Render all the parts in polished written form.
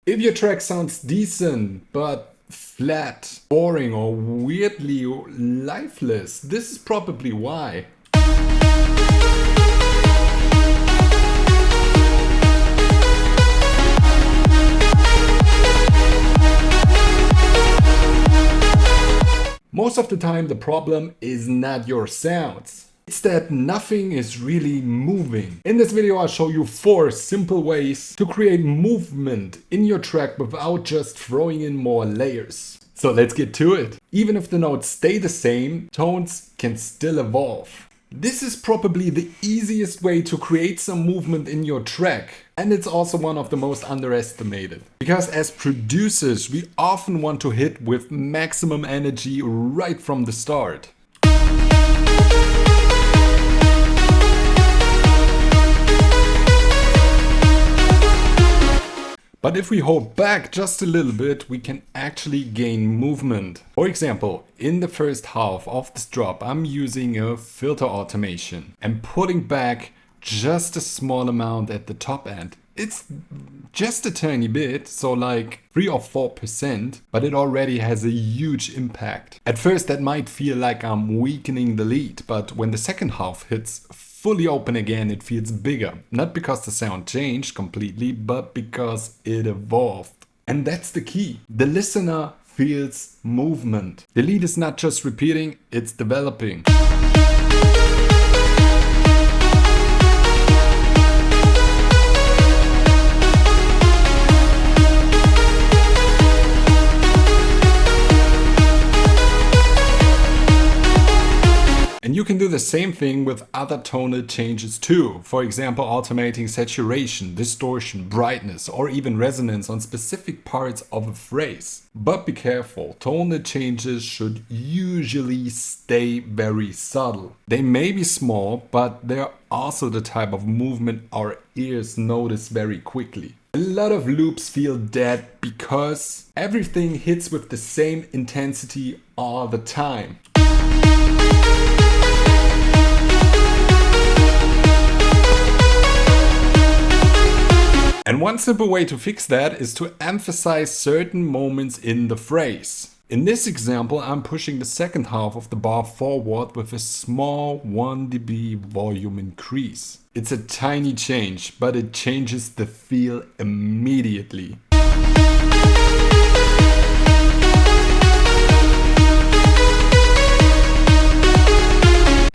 If your track sounds decent, but flat, boring, or weirdly lifeless, this is probably why. Most of the time the problem is not your sounds. It's that nothing is really moving. In this video I'll show you 4 simple ways to create movement in your track without just throwing in more layers. So let's get to it. Even if the notes stay the same, tones can still evolve. This is probably the easiest way to create some movement in your track, and it's also one of the most underestimated. Because as producers, we often want to hit with maximum energy right from the start. But if we hold back just a little bit, we can actually gain movement. For example, in the first half of this drop, I'm using a filter automation and putting back just a small amount at the top end. It's just a tiny bit, so like 3 or 4%, but it already has a huge impact. At first that might feel like I'm weakening the lead, but when the second half hits fully open again, it feels bigger. Not because the sound changed completely, but because it evolved. And that's the key. The listener feels movement. The lead is not just repeating, it's developing. And you can do the same thing with other tonal changes too. For example, automating saturation, distortion, brightness, or even resonance on specific parts of a phrase. But be careful, tonal changes should usually stay very subtle. They may be small, but they're also the type of movement our ears notice very quickly. A lot of loops feel dead because everything hits with the same intensity all the time. And one simple way to fix that is to emphasize certain moments in the phrase. In this example, I'm pushing the second half of the bar forward with a small 1 dB volume increase. It's a tiny change, but it changes the feel immediately.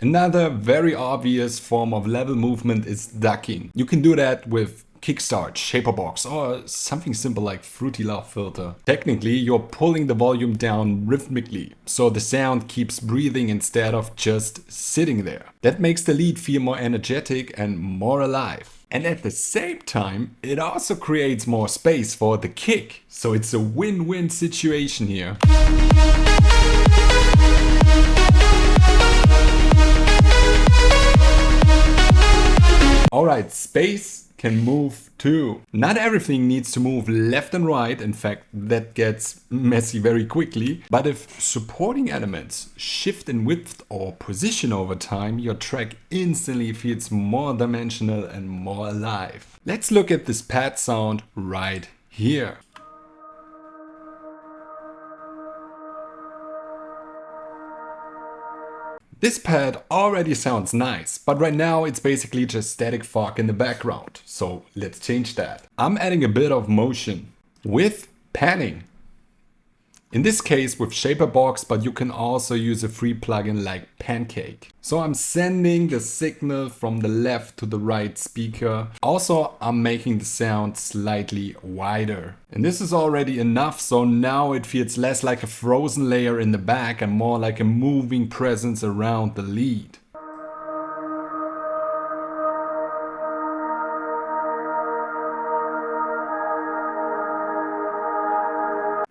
Another very obvious form of level movement is ducking. You can do that with kickstart, shaper box, or something simple like Fruity Love filter. Technically, you're pulling the volume down rhythmically, so the sound keeps breathing instead of just sitting there. That makes the lead feel more energetic and more alive. And at the same time, it also creates more space for the kick. So it's a win-win situation here. Alright, space can move too. Not everything needs to move left and right, in fact that gets messy very quickly, but if supporting elements shift in width or position over time, your track instantly feels more dimensional and more alive. Let's look at this pad sound right here. This pad already sounds nice, but right now it's basically just static fog in the background. So let's change that. I'm adding a bit of motion with panning. In this case with Shaper Box, but you can also use a free plugin like Pancake. So I'm sending the signal from the left to the right speaker. Also, I'm making the sound slightly wider. And this is already enough, so now it feels less like a frozen layer in the back and more like a moving presence around the lead.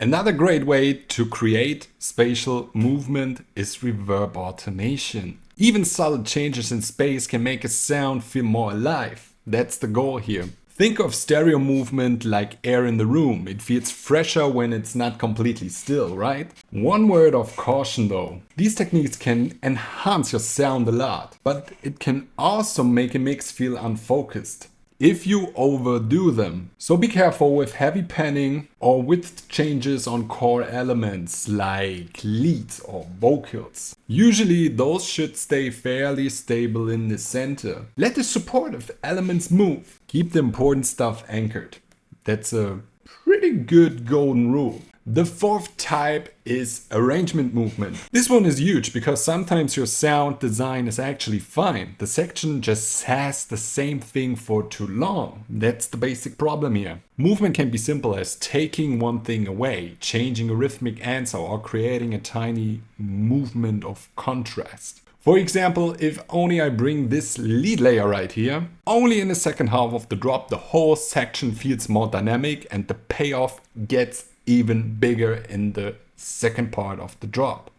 Another great way to create spatial movement is reverb automation. Even solid changes in space can make a sound feel more alive. That's the goal here. Think of stereo movement like air in the room. It feels fresher when it's not completely still, right? One word of caution though. These techniques can enhance your sound a lot, but it can also make a mix feel unfocused. if you overdo them. So be careful with heavy panning or with changes on core elements like leads or vocals. Usually those should stay fairly stable in the center. Let the supportive elements move. Keep the important stuff anchored. That's a pretty good golden rule. The fourth type is arrangement movement. This one is huge because sometimes your sound design is actually fine. The section just says the same thing for too long. That's the basic problem here. Movement can be simple as taking one thing away, changing a rhythmic answer, or creating a tiny movement of contrast. For example, if only I bring this lead layer right here, only in the second half of the drop the whole section feels more dynamic and the payoff gets even bigger in the second part of the drop.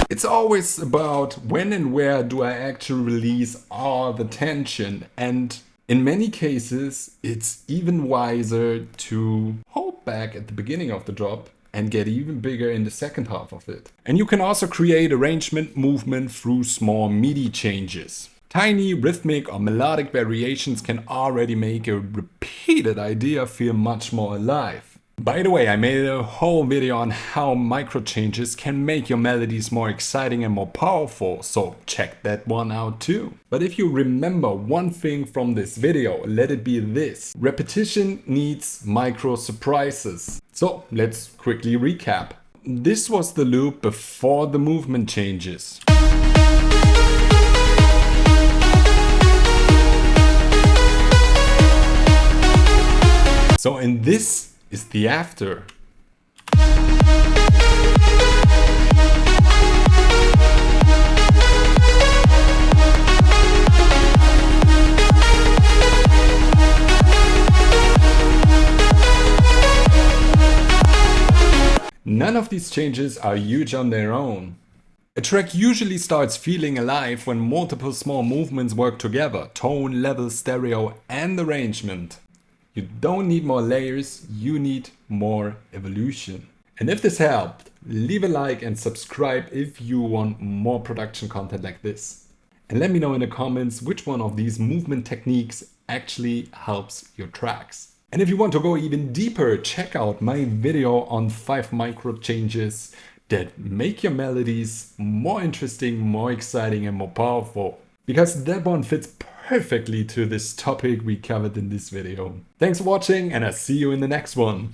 It's always about when and where do I actually release all the tension, and in many cases it's even wiser to hold back at the beginning of the drop and get even bigger in the second half of it. And you can also create arrangement movement through small MIDI changes. Tiny rhythmic or melodic variations can already make a repeated idea feel much more alive. By the way, I made a whole video on how micro changes can make your melodies more exciting and more powerful, so check that one out too. But if you remember one thing from this video, let it be this: repetition needs micro surprises. So let's quickly recap. This was the loop before the movement changes. So in this is the after. None of these changes are huge on their own. A track usually starts feeling alive when multiple small movements work together: tone, level, stereo, and arrangement. You don't need more layers, you need more evolution. And if this helped, leave a like and subscribe if you want more production content like this. And let me know in the comments which one of these movement techniques actually helps your tracks. And if you want to go even deeper, check out my video on 5 micro changes that make your melodies more interesting, more exciting, and more powerful. Because that one fits perfectly to this topic we covered in this video. Thanks for watching, and I'll see you in the next one.